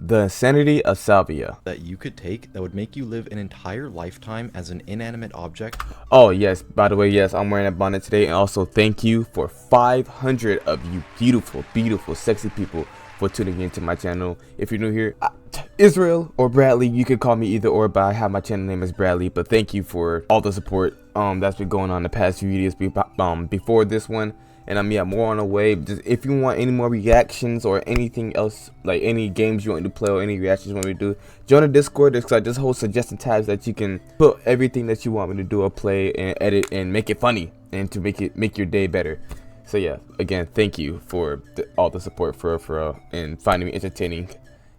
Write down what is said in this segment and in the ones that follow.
The insanity of salvia. that you could take that would make you live an entire lifetime as an inanimate object. Oh yes, by the way, yes, I'm wearing a bonnet today, and also thank you for 500 of you beautiful sexy people for tuning into my channel. If you're new here, Israel or Bradley, you could call me either or, but I have my channel name as Bradley. But thank you for all the support that's been going on the past few videos before this one. And I'm more on the way. Just if you want any more reactions or anything else, like any games you want to play or any reactions you want me to do, join the Discord. There's like this whole suggestion tabs that you can put everything that you want me to do or play and edit and make it funny and to make your day better. So yeah, again, thank you for all the support for and finding me entertaining.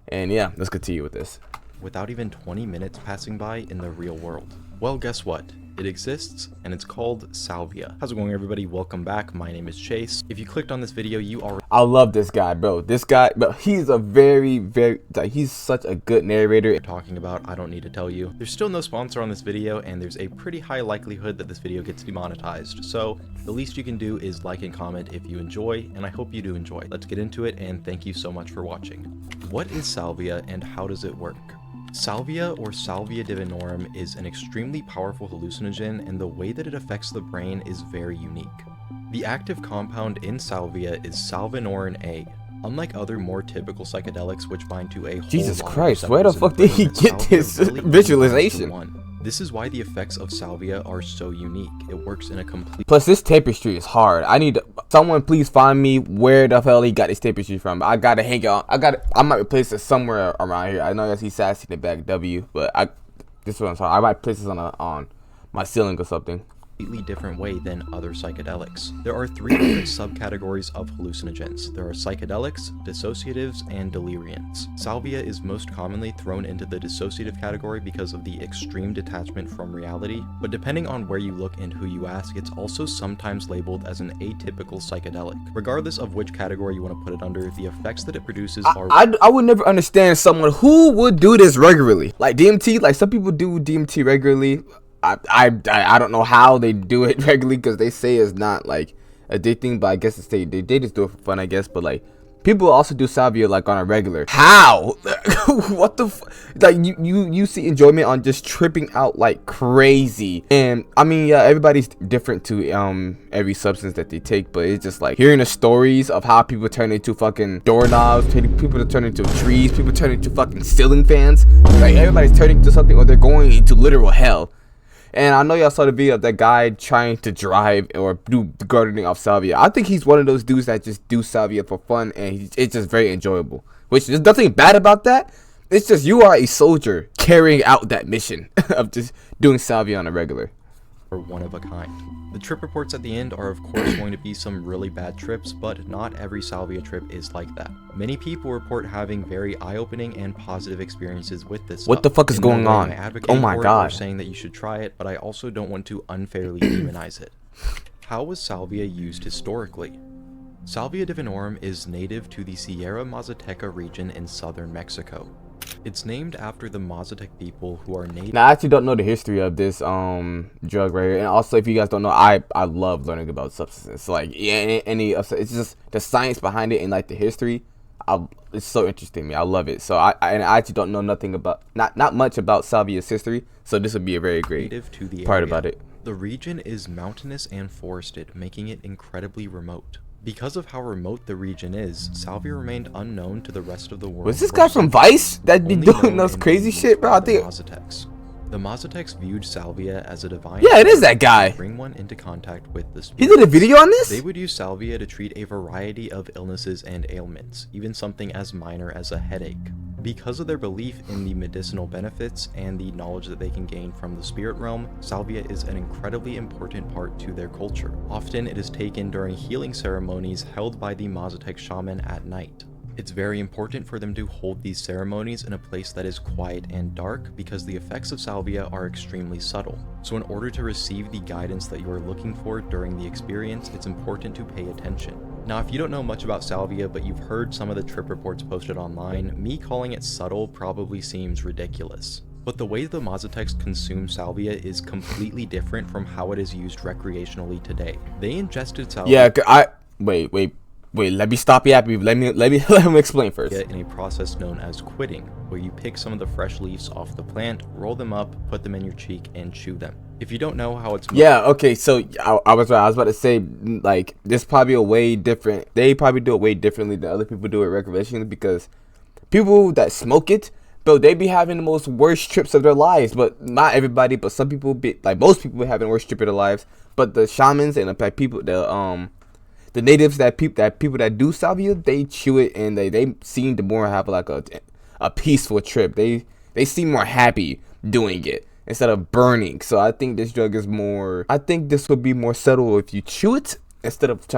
And yeah, let's continue with this. Without even 20 minutes passing by in the real world. Well, guess what? It exists, and it's called salvia. How's it going, everybody? Welcome back. My name is Chase. If you clicked on this video, you already... I love this guy, bro. This guy, bro, he's a he's such a good narrator. Talking about, I don't need to tell you. There's still no sponsor on this video, and there's a pretty high likelihood that this video gets demonetized. So the least you can do is like and comment if you enjoy, and I hope you do enjoy. Let's get into it, and thank you so much for watching. What is salvia, and how does it work? Salvia, or Salvia divinorum, is an extremely powerful hallucinogen, and the way that it affects the brain is very unique. The active compound in salvia is salvinorin A. Unlike other more typical psychedelics which bind to a whole Jesus lot of Christ, where the receptors fuck in did he brain, get salvia this really only visualization? binds to one. This is why the effects of salvia are so unique. It works in a complete... Plus, this tapestry is hard. I need someone please find me where the hell he got this tapestry from. I gotta hang out. I might replace it somewhere around here. I know I see Sassy in the back W, but this is what I'm talking. I might place this on my ceiling or something. Completely different way than other psychedelics. There are three different subcategories of hallucinogens. There are psychedelics, dissociatives, and deliriants. Salvia is most commonly thrown into the dissociative category because of the extreme detachment from reality, but depending on where you look and who you ask, it's also sometimes labeled as an atypical psychedelic. Regardless of which category you want to put it under, the effects that it produces are... I would never understand someone who would do this regularly. Like DMT, like some people do DMT regularly. I don't know how they do it regularly because they say it's not like addicting, but I guess it's they just do it for fun, I guess. But like people also do salvia like on a regular. How? What the like you see enjoyment on just tripping out like crazy. And I mean, yeah, everybody's different to every substance that they take, but it's just like hearing the stories of how people turn into fucking doorknobs, people turn into trees, people turn into fucking ceiling fans. Like everybody's turning into something, or they're going into literal hell. And I know y'all saw the video of that guy trying to drive or do the gardening off salvia. I think he's one of those dudes that just do salvia for fun, and it's just very enjoyable. Which there's nothing bad about that. It's just you are a soldier carrying out that mission of just doing salvia on a regular. One of a kind. The trip reports at the end are of course going to be some really bad trips, but not every salvia trip is like that. Many people report having very eye-opening and positive experiences with this What stuff. the fuck is going on? Oh my god. Or saying that you should try it, but I also don't want to unfairly demonize it. How was salvia used historically? Salvia divinorum is native to the Sierra Mazateca region in southern Mexico. It's named after the Mazatec people who are native. Now, I actually don't know the history of this drug right here, and also if you guys don't know, I love learning about substances. So, like it's just the science behind it and like the history. It's so interesting to me. I love it. So I actually don't know nothing about not much about salvia's history. So this would be a very great to the part area. about it. The region is mountainous and forested, making it incredibly remote. Because of how remote the region is, salvia remained unknown to the rest of the world. Was this guy from Vice that be doing those crazy shit, bro? I think the Mazatecs viewed salvia as a divine. Yeah, it is that guy. Bring one into contact with the He spirits. did a video on this? They would use salvia to treat a variety of illnesses and ailments, even something as minor as a headache. Because of their belief in the medicinal benefits and the knowledge that they can gain from the spirit realm, salvia is an incredibly important part to their culture. Often it is taken during healing ceremonies held by the Mazatec shaman at night. It's very important for them to hold these ceremonies in a place that is quiet and dark because the effects of salvia are extremely subtle. So in order to receive the guidance that you are looking for during the experience, it's important to pay attention. Now, if you don't know much about salvia, but you've heard some of the trip reports posted online, me calling it subtle probably seems ridiculous. But the way the Mazatecs consume salvia is completely different from how it is used recreationally today. They ingested salvia... Yeah, wait. Wait, let me stop yapping. Let me let him explain first. In a process known as quitting, where you pick some of the fresh leaves off the plant, roll them up, put them in your cheek, and chew them. If you don't know how it's made, Yeah, okay, so I was right. I was about to say, like, this probably a way different. They probably do it way differently than other people do it recreationally, because people that smoke it, bro, they be having the most worst trips of their lives. But not everybody, but some people be like, most people be having the worst trip of their lives. But the shamans and the people, the natives that people that do salvia, they chew it, and they seem to more have like a peaceful trip. They seem more happy doing it instead of burning. So I think this drug is more, I think this would be more subtle if you chew it instead of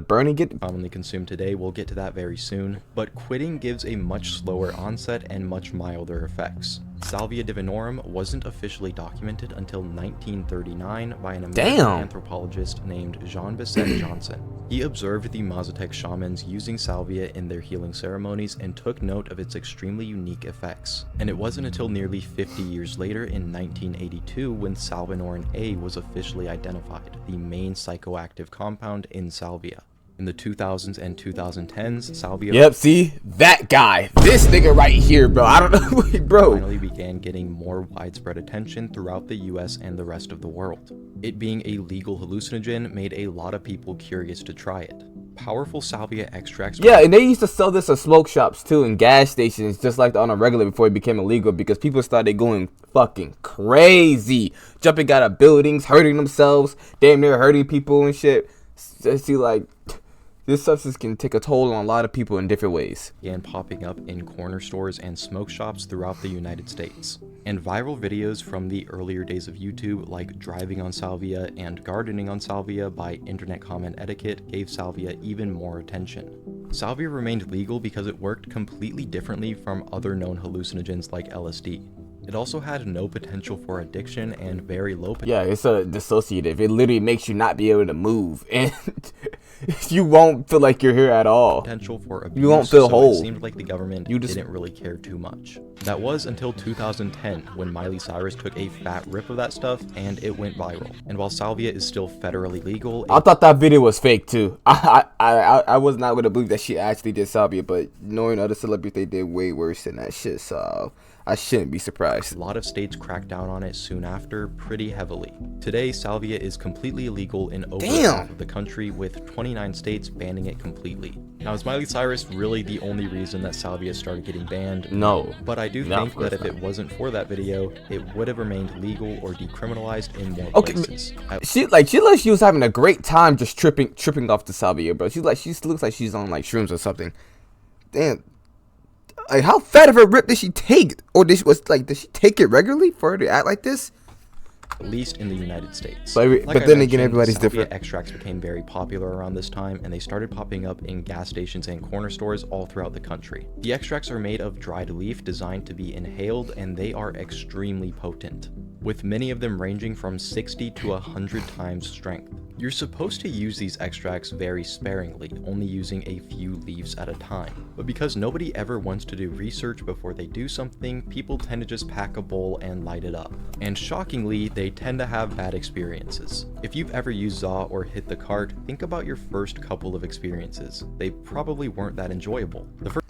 burning it. commonly consumed today. We'll get to that very soon. But quitting gives a much slower onset and much milder effects. Salvia divinorum wasn't officially documented until 1939 by an American anthropologist named Jean Bessette Johnson. He observed the Mazatec shamans using salvia in their healing ceremonies and took note of its extremely unique effects. And it wasn't until nearly 50 years later in 1982 when salvinorin A was officially identified, the main psychoactive compound in salvia. In the 2000s and 2010s, salvia Yep, see? That guy. This nigga right here, bro. I don't know, bro. finally began getting more widespread attention throughout the US and the rest of the world. It being a legal hallucinogen made a lot of people curious to try it. Powerful salvia extracts Yeah, and they used to sell this at smoke shops too, and gas stations, just like on a regular before it became illegal, because people started going fucking crazy, jumping out of buildings, hurting themselves, damn near hurting people and shit. See, like, this substance can take a toll on a lot of people in different ways. began popping up in corner stores and smoke shops throughout the United States. And viral videos from the earlier days of YouTube, like driving on salvia and gardening on salvia by internet comment etiquette, gave salvia even more attention. Salvia remained legal because it worked completely differently from other known hallucinogens like LSD. It also had no potential for addiction and very low Yeah, it's a dissociative. It literally makes you not be able to move, and you won't feel like you're here at all. potential for abuse. You won't feel so whole. It seemed like the government didn't really care too much. That was until 2010 when Miley Cyrus took a fat rip of that stuff and it went viral. And while salvia is still federally legal, I thought that video was fake too. I was not gonna believe that she actually did salvia, but knowing other celebrities, they did way worse than that shit. So I shouldn't be surprised. a lot of states cracked down on it soon after pretty heavily. Today, salvia is completely illegal in over half of the country, with 29 states banning it completely. Now, is Miley Cyrus really the only reason that salvia started getting banned? No. But I do No, think of course that if not. it wasn't for that video, it would have remained legal or decriminalized in more Okay, places. She looked like she was having a great time just tripping off the salvia, bro. She looks like she's on like shrooms or something. Damn. Like, how fat of a rip did she take? Or did she take it regularly for her to act like this? At least in the United States. But Like I then again, mentioned, everybody's salvia different. extracts became very popular around this time, and they started popping up in gas stations and corner stores all throughout the country. The extracts are made of dried leaf designed to be inhaled, and they are extremely potent, with many of them ranging from 60 to 100 times strength. You're supposed to use these extracts very sparingly, only using a few leaves at a time. But because nobody ever wants to do research before they do something, people tend to just pack a bowl and light it up. And shockingly, they tend to have bad experiences. If you've ever used ZA or hit the cart, think about your first couple of experiences. They probably weren't that enjoyable. The first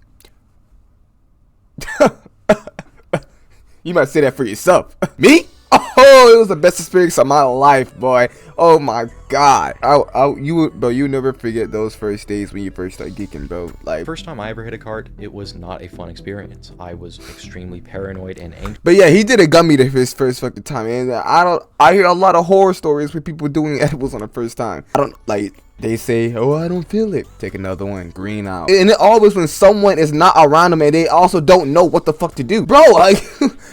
You might say that for yourself. Me? Oh, it was the best experience of my life, boy. Oh my god. You never forget those first days when you first start geeking, bro. Like, first time I ever hit a cart, it was not a fun experience. I was extremely paranoid and anxious. but yeah, he did a gummy the his first fucking time, and I hear a lot of horror stories with people doing edibles on the first time. They say, oh, I don't feel it. Take another one, green out. And it always when someone is not around them and they also don't know what the fuck to do. Bro, like,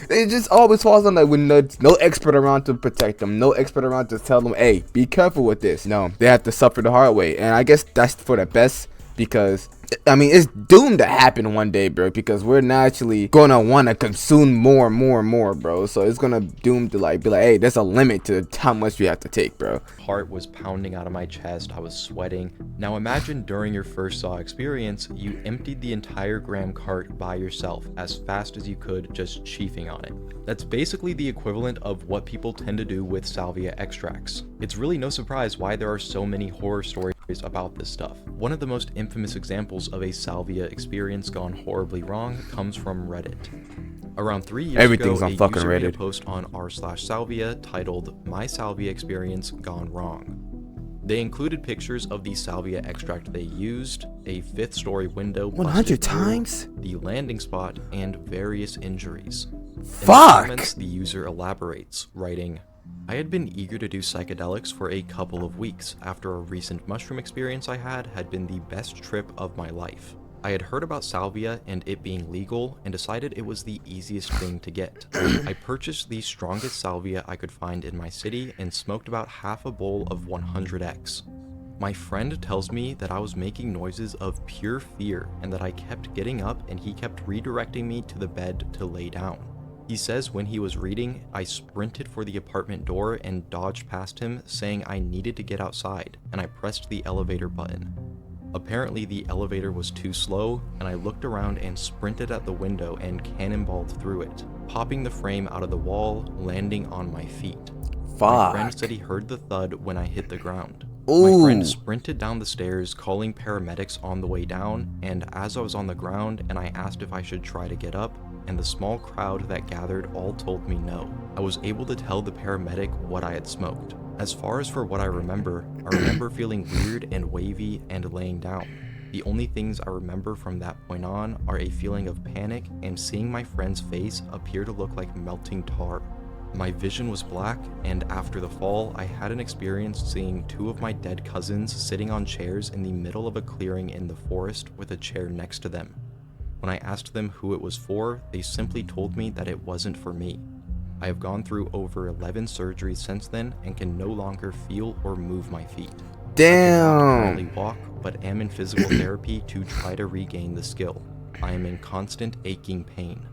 it just always falls on that when no expert around to protect them. No expert around to tell them, hey, be careful with this. No, they have to suffer the hard way. And I guess that's for the best, because I mean, it's doomed to happen one day, bro, because we're naturally gonna want to consume more and more and more, bro. So it's gonna doom to be like, hey, there's a limit to how much you have to take, bro. Heart was pounding out of my chest. I was sweating. Now imagine during your first SAW experience, you emptied the entire gram cart by yourself as fast as you could, just chiefing on it. That's basically the equivalent of what people tend to do with salvia extracts. It's really no surprise why there are so many horror stories about this stuff. One of the most infamous examples of a salvia experience gone horribly wrong comes from Reddit. Around 3 years Everything's ago, on a fucking user made a Reddit. post on r/salvia titled "My Salvia Experience Gone Wrong." They included pictures of the salvia extract they used, a 5th-story window 100 busted through, times? the landing spot, and various injuries. In the Fuck! comments, the user elaborates, writing, "I had been eager to do psychedelics for a couple of weeks after a recent mushroom experience I had been the best trip of my life. I had heard about salvia and it being legal and decided it was the easiest thing to get. I purchased the strongest salvia I could find in my city and smoked about half a bowl of 100x. My friend tells me that I was making noises of pure fear and that I kept getting up and he kept redirecting me to the bed to lay down. He says when he was reading, I sprinted for the apartment door and dodged past him, saying I needed to get outside, and I pressed the elevator button. Apparently the elevator was too slow, and I looked around and sprinted at the window and cannonballed through it, popping the frame out of the wall, landing on my feet. My friend Fuck. said he heard the thud when I hit the ground. Ooh. My friend sprinted down the stairs, calling paramedics on the way down, and as I was on the ground and I asked if I should try to get up, and the small crowd that gathered all told me no. I was able to tell the paramedic what I had smoked. As far as for what I remember feeling weird and wavy and laying down. The only things I remember from that point on are a feeling of panic and seeing my friend's face appear to look like melting tar. My vision was black, and after the fall, I had an experience seeing 2 of my dead cousins sitting on chairs in the middle of a clearing in the forest with a chair next to them. When I asked them who it was for, they simply told me that it wasn't for me. I have gone through over 11 surgeries since then and can no longer feel or move my feet. I cannot currently Damn. walk, but am in physical therapy to try to regain the skill. I am in constant aching pain.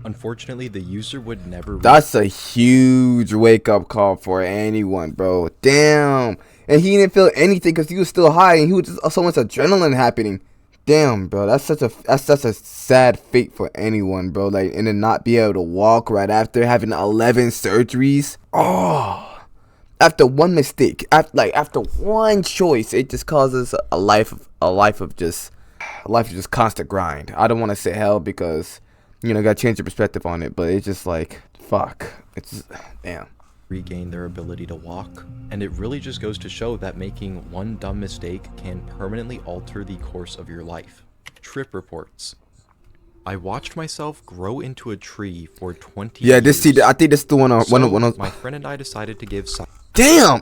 Unfortunately, the user would never That's a huge wake up call for anyone, bro. Damn. And he didn't feel anything because he was still high and he was just so much adrenaline happening. Damn, bro. That's such a sad fate for anyone, bro. Like, and then not be able to walk right after having 11 surgeries. Oh. After one mistake, after one choice, it just causes a life of just constant grind. I don't want to say hell because gotta change your perspective on it, but it's just like fuck. It's just, damn. regain their ability to walk. And it really just goes to show that making one dumb mistake can permanently alter the course of your life. Trip reports. I watched myself grow into a tree for 20 Yeah, years. I think this is the one on So, one of my friend and I decided to give damn.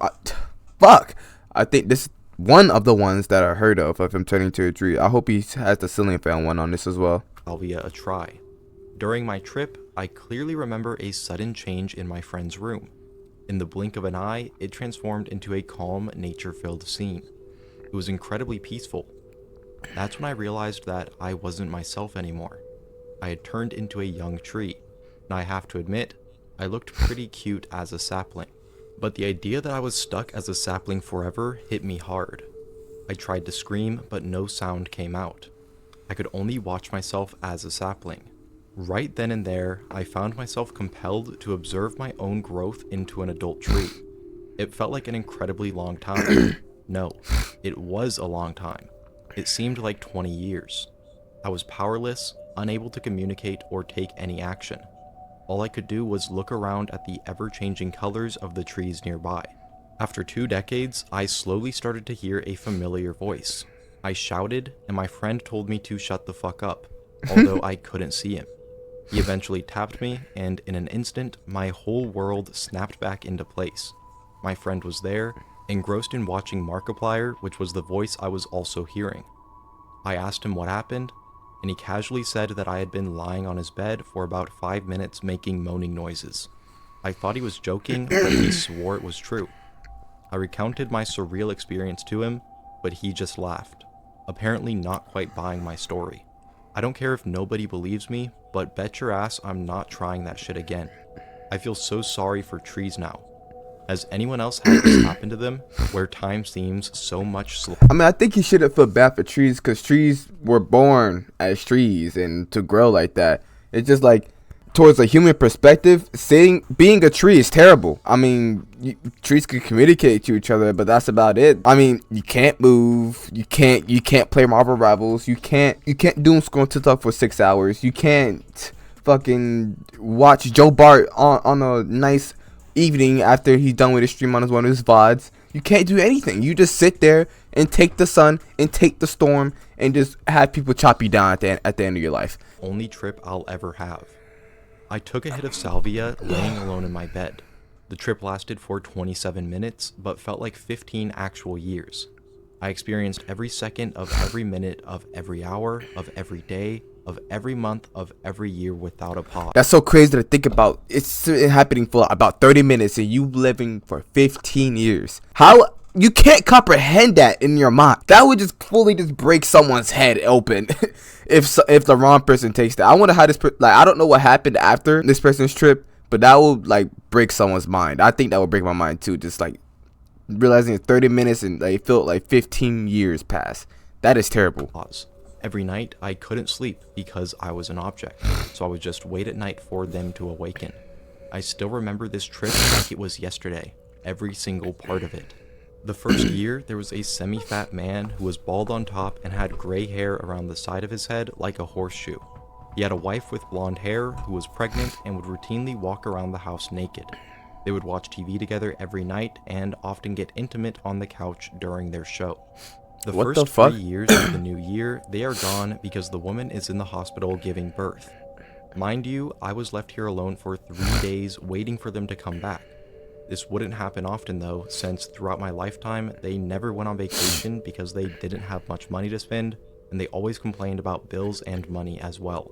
Fuck. I think this is one of the ones that I heard of him turning to a tree. I hope he has the ceiling fan one on this as well. salvia a try. During my trip, I clearly remember a sudden change in my friend's room. In the blink of an eye, it transformed into a calm, nature-filled scene. It was incredibly peaceful. That's when I realized that I wasn't myself anymore. I had turned into a young tree, and I have to admit, I looked pretty cute as a sapling. But the idea that I was stuck as a sapling forever hit me hard. I tried to scream, but no sound came out. I could only watch myself as a sapling. Right then and there, I found myself compelled to observe my own growth into an adult tree. It felt like an incredibly long time. No, it was a long time. It seemed like 20 years. I was powerless, unable to communicate or take any action. All I could do was look around at the ever-changing colors of the trees nearby. After 2 decades, I slowly started to hear a familiar voice. I shouted, and my friend told me to shut the fuck up, although I couldn't see him. He eventually tapped me, and in an instant, my whole world snapped back into place. My friend was there, engrossed in watching Markiplier, which was the voice I was also hearing. I asked him what happened, and he casually said that I had been lying on his bed for about 5 minutes making moaning noises. I thought he was joking, but he swore it was true. I recounted my surreal experience to him, but he just laughed, apparently not quite buying my story. I don't care if nobody believes me, but bet your ass I'm not trying that shit again. I feel so sorry for trees now. Has anyone else had this happen to them, where time seems so much slower? I mean, I think he shouldn't feel bad for trees because trees were born as trees and to grow like that. It's just like towards a human perspective, being a tree is terrible. I mean, trees can communicate to each other, but that's about it. I mean, you can't move, you can't play Marvel Rivals, you can't doom scroll TikTok for 6 hours, you can't fucking watch Joe Bart on a nice evening after he's done with his stream on one of his VODs. You can't do anything. You just sit there and take the sun and take the storm and just have people chop you down at the end of your life. Only trip I'll ever have. I took a hit of salvia laying alone in my bed. The trip lasted for 27 minutes, but felt like 15 actual years. I experienced every second of every minute of every hour of every day of every month of every year without a pause. That's so crazy to think about. It's happening for about 30 minutes and you living for 15 years. How you can't comprehend that in your mind? That would just fully just break someone's head open. if the wrong person takes that. I wonder how I don't know what happened after this person's trip, but that would like break someone's mind. I think that would break my mind too. Just like realizing it's 30 minutes and like, it felt like 15 years passed. That is terrible. Pause. Every night, I couldn't sleep because I was an object, so I would just wait at night for them to awaken. I still remember this trip like it was yesterday, every single part of it. The first year, there was a semi-fat man who was bald on top and had gray hair around the side of his head like a horseshoe. He had a wife with blonde hair who was pregnant and would routinely walk around the house naked. They would watch TV together every night and often get intimate on the couch during their show. The first 3 years of the new year, they are gone because the woman is in the hospital giving birth. Mind you, I was left here alone for 3 days waiting for them to come back. This wouldn't happen often though, since throughout my lifetime, they never went on vacation because they didn't have much money to spend, and they always complained about bills and money as well.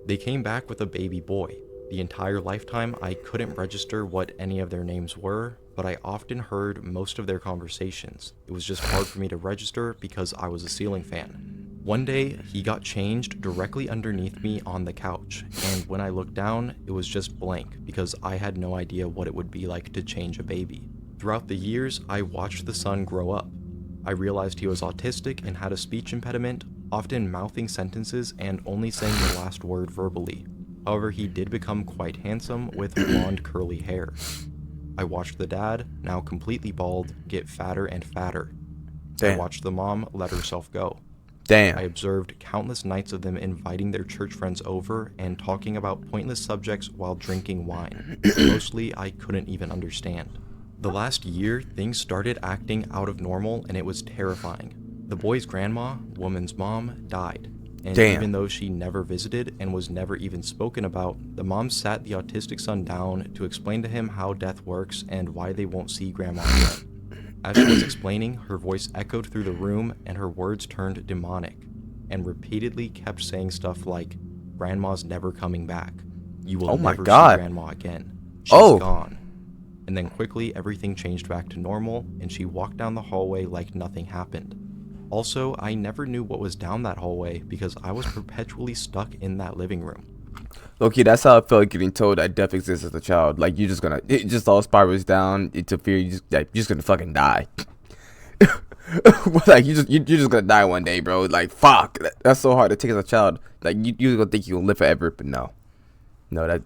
They came back with a baby boy. The entire lifetime, I couldn't register what any of their names were, but I often heard most of their conversations. It was just hard for me to register because I was a ceiling fan. One day, he got changed directly underneath me on the couch, and when I looked down, it was just blank because I had no idea what it would be like to change a baby. Throughout the years, I watched the son grow up. I realized he was autistic and had a speech impediment, often mouthing sentences and only saying the last word verbally. However, he did become quite handsome with blonde curly hair. I watched the dad, now completely bald, get fatter and fatter. Damn. I watched the mom let herself go. Damn. I observed countless nights of them inviting their church friends over and talking about pointless subjects while drinking wine. Mostly, I couldn't even understand. The last year, things started acting out of normal and it was terrifying. The boy's grandma, woman's mom, died. And Damn. Even though she never visited and was never even spoken about, the mom sat the autistic son down to explain to him how death works and why they won't see grandma again. As she was explaining, her voice echoed through the room and her words turned demonic, and repeatedly kept saying stuff like, "Grandma's never coming back. You will never see grandma again. She's gone." And then quickly everything changed back to normal and she walked down the hallway like nothing happened. Also, I never knew what was down that hallway because I was perpetually stuck in that living room. Okay, that's how I felt getting told that death exists as a child. Like, it just all spirals down into fear. You're just gonna fucking die. Like, you're just gonna die one day, bro. Like, fuck. That's so hard to take as a child. Like, you're gonna think you're gonna live forever, but no. No,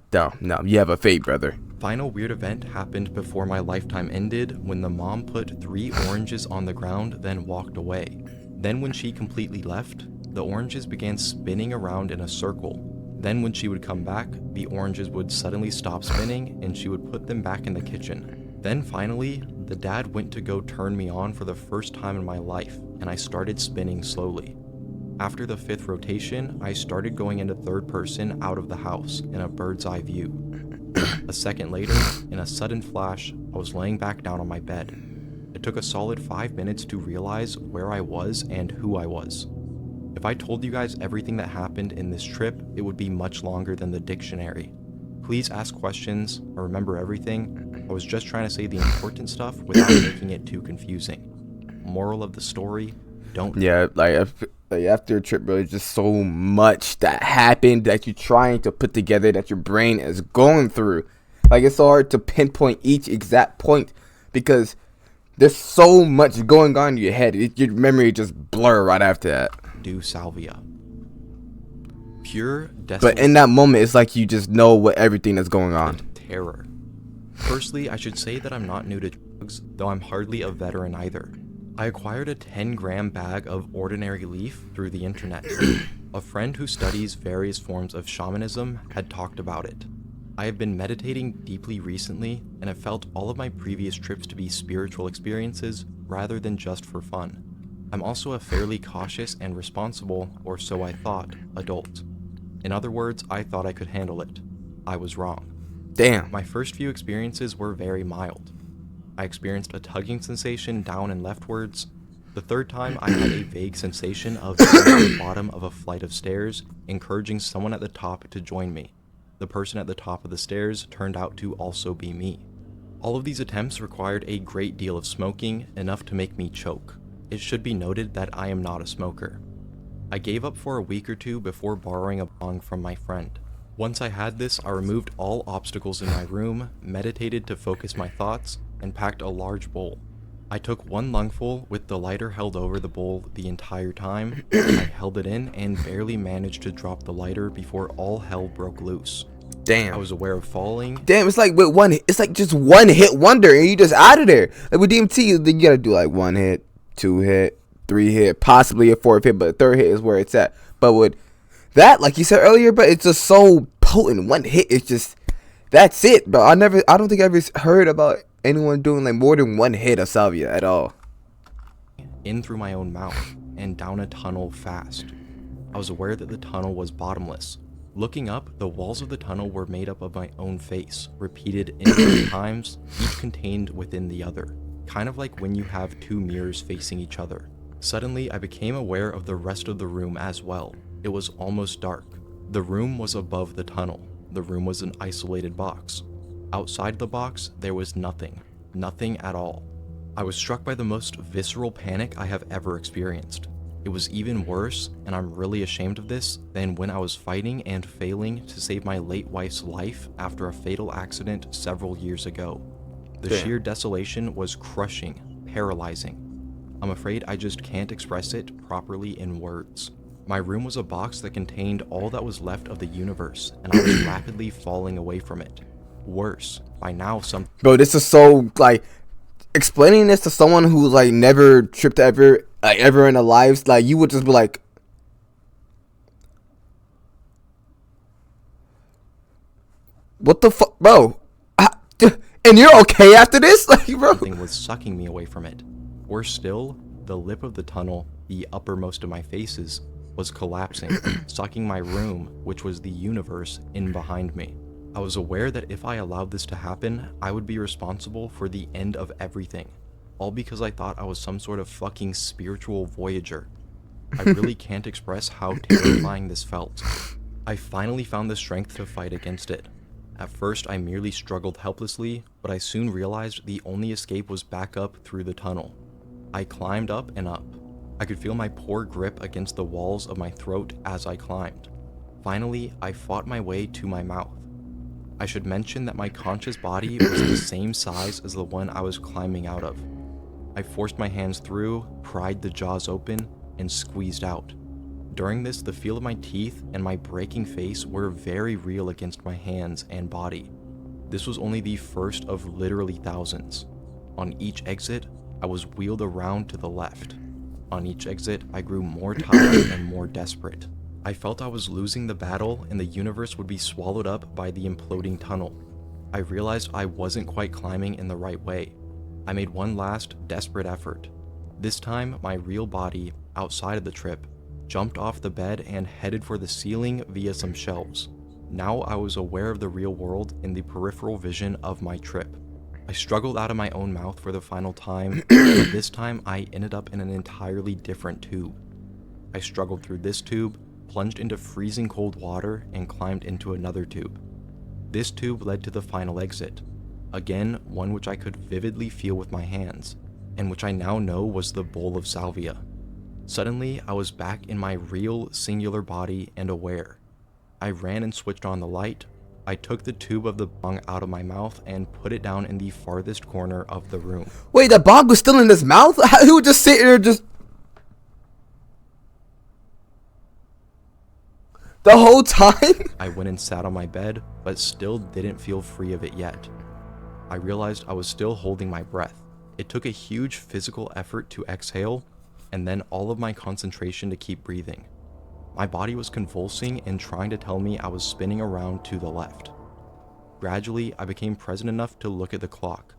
you have a fate, brother. Final weird event happened before my lifetime ended when the mom put 3 oranges on the ground, then walked away. Then when she completely left, the oranges began spinning around in a circle. Then when she would come back, the oranges would suddenly stop spinning and she would put them back in the kitchen. Then finally, the dad went to go turn me on for the first time in my life, and I started spinning slowly. After the 5th rotation, I started going into third person out of the house in a bird's eye view. A second later, in a sudden flash, I was laying back down on my bed. It took a solid 5 minutes to realize where I was and who I was. If I told you guys everything that happened in this trip, it would be much longer than the dictionary. Please ask questions or remember everything. I was just trying to say the important stuff without making it too confusing. Moral of the story, don't... Yeah, like after a trip, bro, there's just so much that happened that you're trying to put together that your brain is going through. Like, it's so hard to pinpoint each exact point because there's so much going on in your head. Your memory just blur right after that. Do salvia. Pure But desolation. in that moment, it's like you just know what everything that's going on. Terror. Firstly, I should say that I'm not new to drugs, though I'm hardly a veteran either. I acquired a 10-gram bag of ordinary leaf through the internet. A friend who studies various forms of shamanism had talked about it. I have been meditating deeply recently and have felt all of my previous trips to be spiritual experiences rather than just for fun. I'm also a fairly cautious and responsible, or so I thought, adult. In other words, I thought I could handle it. I was wrong. Damn. My first few experiences were very mild. I experienced a tugging sensation down and leftwards. The third time, I had a vague sensation of being at the bottom of a flight of stairs, encouraging someone at the top to join me. The person at the top of the stairs turned out to also be me. All of these attempts required a great deal of smoking, enough to make me choke. It should be noted that I am not a smoker. I gave up for a week or two before borrowing a bong from my friend. Once I had this, I removed all obstacles in my room, meditated to focus my thoughts, and packed a large bowl. I took one lungful with the lighter held over the bowl the entire time. I held it in and barely managed to drop the lighter before all hell broke loose. Damn. I was aware of falling. Damn, it's like with one, it's like just one hit wonder and you just out of there. Like with DMT, then you gotta do like 1 hit, 2 hit, 3 hit, possibly a 4th hit, but the 3rd hit is where it's at. But with that, like you said earlier, but it's just so potent. 1 hit is just, that's it, bro. I don't think I ever heard about anyone doing like more than 1 hit of salvia at all. In through my own mouth and down a tunnel fast. I was aware that the tunnel was bottomless. Looking up, the walls of the tunnel were made up of my own face, repeated infinite times, each contained within the other, kind of like when you have 2 mirrors facing each other. Suddenly, I became aware of the rest of the room as well. It was almost dark. The room was above the tunnel. The room was an isolated box. Outside the box, there was nothing. Nothing at all. I was struck by the most visceral panic I have ever experienced. It was even worse, and I'm really ashamed of this, than when I was fighting and failing to save my late wife's life after a fatal accident several years ago. The Damn. sheer desolation was crushing, paralyzing. I'm afraid I just can't express it properly in words. My room was a box that contained all that was left of the universe, and I was rapidly falling away from it. Worse, by now Bro, this is so, like, explaining this to someone who's like never tripped ever, like ever in their lives, like you would just be like, what the fuck, bro? And you're okay after this? Like, bro, something was sucking me away from it. Worse still, the lip of the tunnel, the uppermost of my faces, was collapsing, sucking my room, which was the universe, in behind me. I was aware that if I allowed this to happen, I would be responsible for the end of everything. All because I thought I was some sort of fucking spiritual voyager. I really can't express how terrifying this felt. I finally found the strength to fight against it. At first, I merely struggled helplessly, but I soon realized the only escape was back up through the tunnel. I climbed up and up. I could feel my poor grip against the walls of my throat as I climbed. Finally, I fought my way to my mouth. I should mention that my conscious body was the same size as the one I was climbing out of. I forced my hands through, pried the jaws open, and squeezed out. During this, the feel of my teeth and my breaking face were very real against my hands and body. This was only the first of literally thousands. On each exit, I was wheeled around to the left. On each exit, I grew more tired and more desperate. I felt I was losing the battle and the universe would be swallowed up by the imploding tunnel. I realized I wasn't quite climbing in the right way. I made one last, desperate effort. This time, my real body, outside of the trip, jumped off the bed and headed for the ceiling via some shelves. Now I was aware of the real world in the peripheral vision of my trip. I struggled out of my own mouth for the final time, and this time I ended up in an entirely different tube. I struggled through this tube, plunged into freezing cold water, and climbed into another tube. This tube led to the final exit. Again, one which I could vividly feel with my hands, and which I now know was the bowl of salvia. Suddenly, I was back in my real, singular body and aware. I ran and switched on the light. I took the tube of the bong out of my mouth and put it down in the farthest corner of the room. Wait, the bong was still in his mouth? He would just sit there just... The whole time? I went and sat on my bed, but still didn't feel free of it yet. I realized I was still holding my breath. It took a huge physical effort to exhale, and then all of my concentration to keep breathing. My body was convulsing and trying to tell me I was spinning around to the left. Gradually, I became present enough to look at the clock.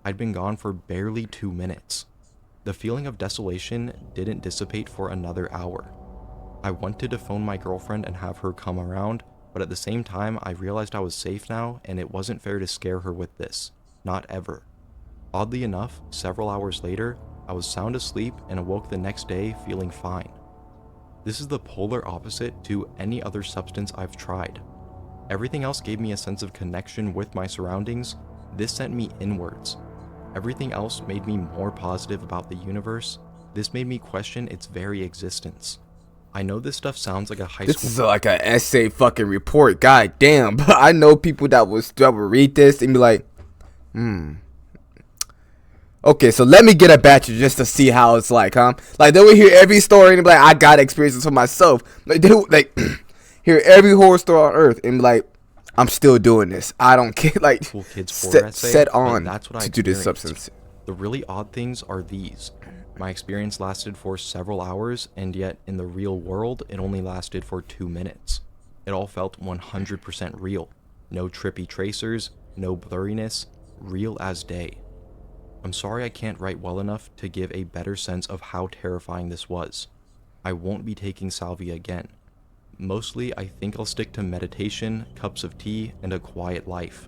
I'd been gone for barely 2 minutes. The feeling of desolation didn't dissipate for another hour. I wanted to phone my girlfriend and have her come around, but at the same time, I realized I was safe now and it wasn't fair to scare her with this. Not ever. Oddly enough, several hours later, I was sound asleep and awoke the next day feeling fine. This is the polar opposite to any other substance I've tried. Everything else gave me a sense of connection with my surroundings. This sent me inwards. Everything else made me more positive about the universe. This made me question its very existence. I know this stuff sounds like a high school... This is like an essay fucking report. God damn. But I know people that will read this and be like, okay, so let me get a bachelor just to see how it's like, huh? Like, they will hear every story and be like, I gotta experience this for myself. Like, they would, like, hear every horror story on earth and be like, I'm still doing this. I don't care. Like, cool kids set on that's what I to do this substance. The really odd things are these. My experience lasted for several hours, and yet in the real world, it only lasted for 2 minutes. It all felt 100% real. No trippy tracers, no blurriness, real as day. I'm sorry I can't write well enough to give a better sense of how terrifying this was. I won't be taking salvia again. Mostly, I think I'll stick to meditation, cups of tea, and a quiet life.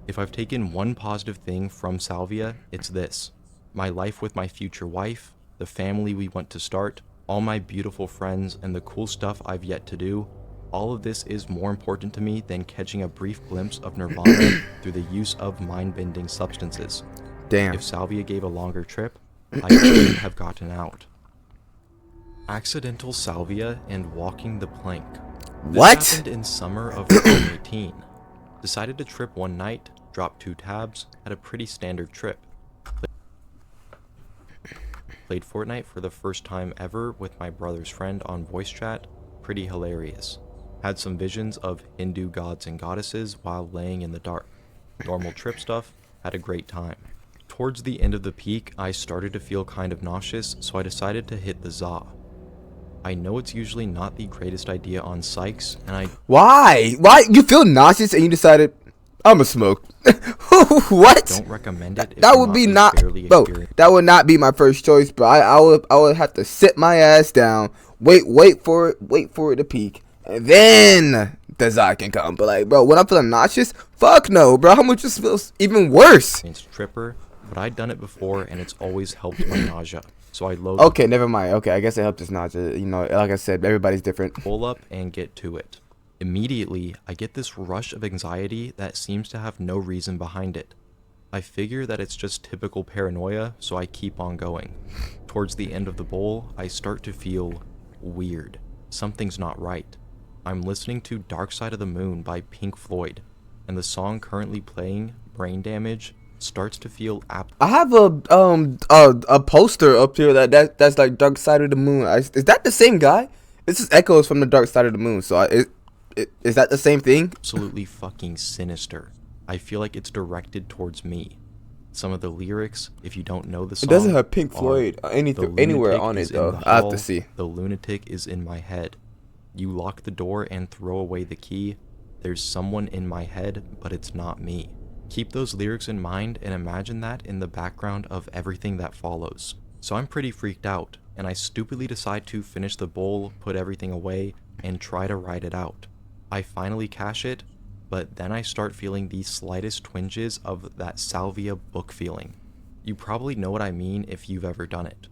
If I've taken one positive thing from salvia, it's this. My life with my future wife, the family we want to start, all my beautiful friends, and the cool stuff I've yet to do. All of this is more important to me than catching a brief glimpse of nirvana through the use of mind-bending substances. Damn. If salvia gave a longer trip, I couldn't have gotten out. Accidental salvia and walking the plank. What? This happened in summer of 2018. Decided to trip one night, dropped 2 tabs, had a pretty standard trip. Played Fortnite for the first time ever with my brother's friend on voice chat, pretty hilarious. Had some visions of Hindu gods and goddesses while laying in the dark. Normal trip stuff, had a great time. Towards the end of the peak, I started to feel kind of nauseous, so I decided to hit the za. I know it's usually not the greatest idea on psychs, and Why? Why? You feel nauseous and you decided, I'ma smoke. What? don't recommend it. That would be not, bro. That would not be my first choice, bro. I would have to sit my ass down, wait for it to peak, and then the za can come. But like, bro, when I'm feeling nauseous, fuck no, bro. How much just feels even worse? It's tripper, but I'd done it before, and it's always helped my nausea. So I load. Okay, never mind. Okay, I guess it helped us nausea. You know, like I said, everybody's different. Pull up and get to it. Immediately, I get this rush of anxiety that seems to have no reason behind it. I figure that it's just typical paranoia, so I keep on going. Towards the end of the bowl, I start to feel weird. Something's not right. I'm listening to Dark Side of the Moon by Pink Floyd, and the song currently playing, Brain Damage, starts to feel I have a poster up here that's like Dark Side of the Moon. Is that the same guy? This is echoes from the Dark Side of the Moon. So is that the same thing? absolutely fucking sinister. I feel like it's directed towards me. Some of the lyrics, if you don't know the song, It doesn't have Pink are, Floyd "The anywhere lunatic on it is in though. the I have hall, to see. The lunatic is in my head. You lock the door and throw away the key. There's someone in my head, but it's not me. Keep those lyrics in mind and imagine that in the background of everything that follows. So I'm pretty freaked out, and I stupidly decide to finish the bowl, put everything away, and try to write it out. I finally cache it, but then I start feeling the slightest twinges of that salvia book feeling. You probably know what I mean if you've ever done it.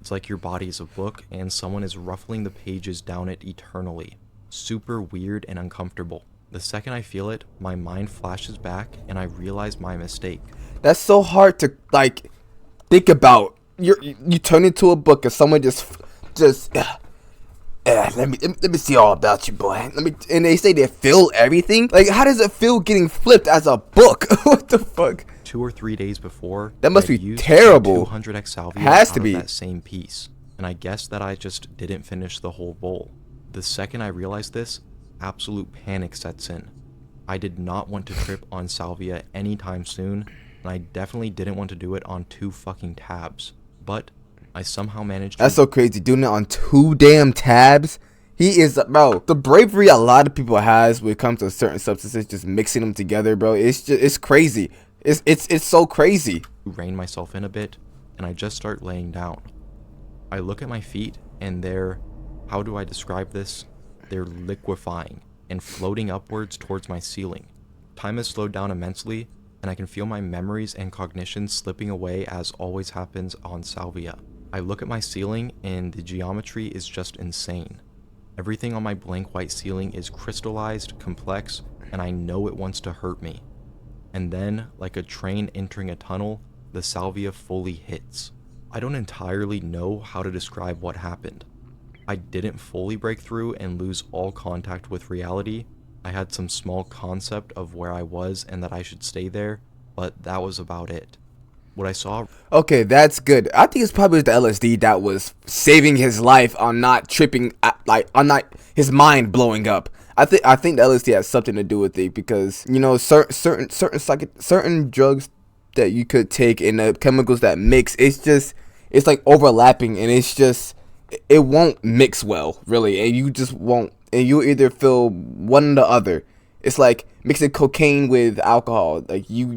It's like your body is a book and someone is ruffling the pages down it eternally. Super weird and uncomfortable. The second I feel it, my mind flashes back and I realize my mistake. That's so hard to like think about. You turn into a book and someone just let me see all about you, boy. And they say they feel everything. Like, how does it feel getting flipped as a book? What the fuck? 2 or 3 days before, That must I be used terrible. 200x salvia Has out to of be. that same piece, and I guess that I just didn't finish the whole bowl. The second I realized this, absolute panic sets in. I did not want to trip on salvia anytime soon, and I definitely didn't want to do it on 2 fucking tabs. But I somehow managed to— That's so crazy, doing it on 2 damn tabs. He is, bro, the bravery a lot of people has when it comes to certain substances, just mixing them together, bro. It's crazy. It's so crazy. rein myself in a bit, and I just start laying down. I look at my feet, and they're— how do I describe this? They're liquefying and floating upwards towards my ceiling. Time has slowed down immensely, and I can feel my memories and cognition slipping away, as always happens on salvia. I look at my ceiling, and the geometry is just insane. Everything on my blank white ceiling is crystallized, complex, and I know it wants to hurt me. And then, like a train entering a tunnel, the salvia fully hits. I don't entirely know how to describe what happened. I didn't fully break through and lose all contact with reality. I had some small concept of where I was and that I should stay there, but that was about it. What I saw— Okay, that's good. I think it's probably the LSD that was saving his life on not tripping, on not his mind blowing up. I think the LSD has something to do with it, because you know certain drugs that you could take and the chemicals that mix, it's like overlapping, and it won't mix well, really, and you just won't, and you either feel one or the other. It's like mixing cocaine with alcohol. Like you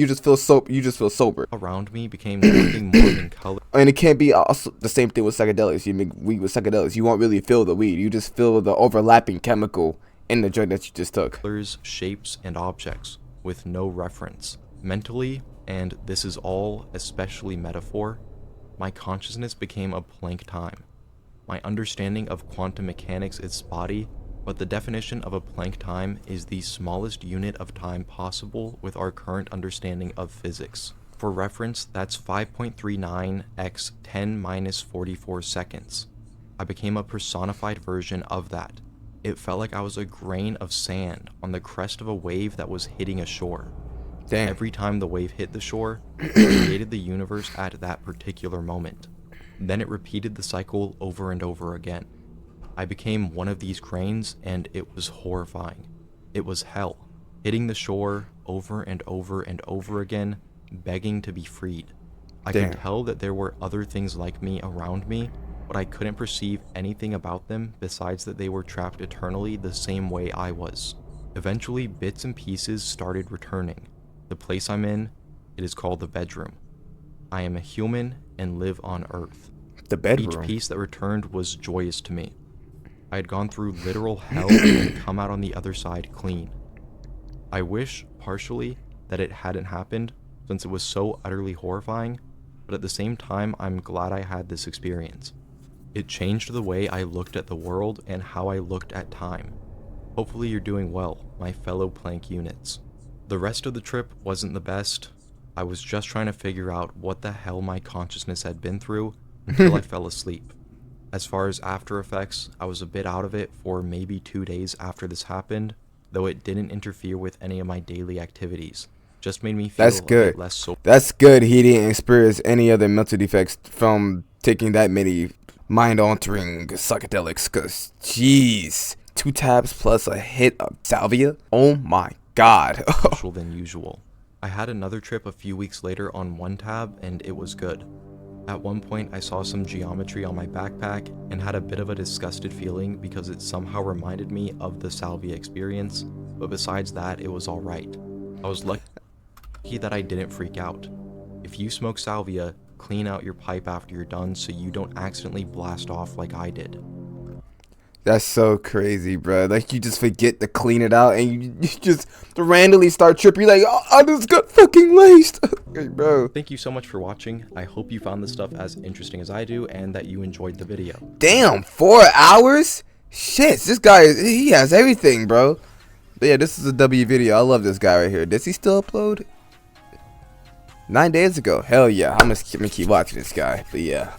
just feel sober. around me became nothing more than color. And it can't be also the same thing with psychedelics. You make weed with psychedelics, you won't really feel the weed. You just feel the overlapping chemical in the joint that you just took. Colors, shapes, and objects with no reference. Mentally, and this is all especially metaphor, my consciousness became a blank time. My understanding of quantum mechanics is spotty, but the definition of a Planck time is the smallest unit of time possible with our current understanding of physics. For reference, that's 5.39 x 10⁻44 seconds. I became a personified version of that. It felt like I was a grain of sand on the crest of a wave that was hitting a shore. Damn. Every time the wave hit the shore, it created the universe at that particular moment. Then it repeated the cycle over and over again. I became one of these grains, and it was horrifying. It was hell, hitting the shore over and over and over again, begging to be freed. I Damn. could tell that there were other things like me around me, but I couldn't perceive anything about them besides that they were trapped eternally the same way I was. Eventually, bits and pieces started returning. The place I'm in, it is called the bedroom. I am a human and live on Earth. The bedroom. Each piece that returned was joyous to me. I had gone through literal hell and come out on the other side clean. I wish, partially, that it hadn't happened, since it was so utterly horrifying, but at the same time, I'm glad I had this experience. It changed the way I looked at the world and how I looked at time. Hopefully you're doing well, my fellow Planck units. The rest of the trip wasn't the best. I was just trying to figure out what the hell my consciousness had been through until I fell asleep. As far as after effects, I was a bit out of it for maybe 2 days after this happened, though it didn't interfere with any of my daily activities. Just made me feel That's a good. bit less sober. That's good. He didn't experience any other mental defects from taking that many mind-altering psychedelics. Cause, jeez, 2 tabs plus a hit of salvia. Oh my god. Than usual. I had another trip a few weeks later on 1 tab, and it was good. At one point, I saw some geometry on my backpack and had a bit of a disgusted feeling because it somehow reminded me of the salvia experience, but besides that, it was alright. I was lucky that I didn't freak out. If you smoke salvia, clean out your pipe after you're done so you don't accidentally blast off like I did. That's so crazy, bro. Like, you just forget to clean it out, and you just randomly start tripping. You're like, oh, I just got fucking laced. Hey, bro. Thank you so much for watching. I hope you found this stuff as interesting as I do, and that you enjoyed the video. Damn, 4 hours? Shit, this guy, he has everything, bro. But yeah, this is a W video. I love this guy right here. Does he still upload? 9 days ago. Hell yeah. I'm gonna keep watching this guy. But yeah.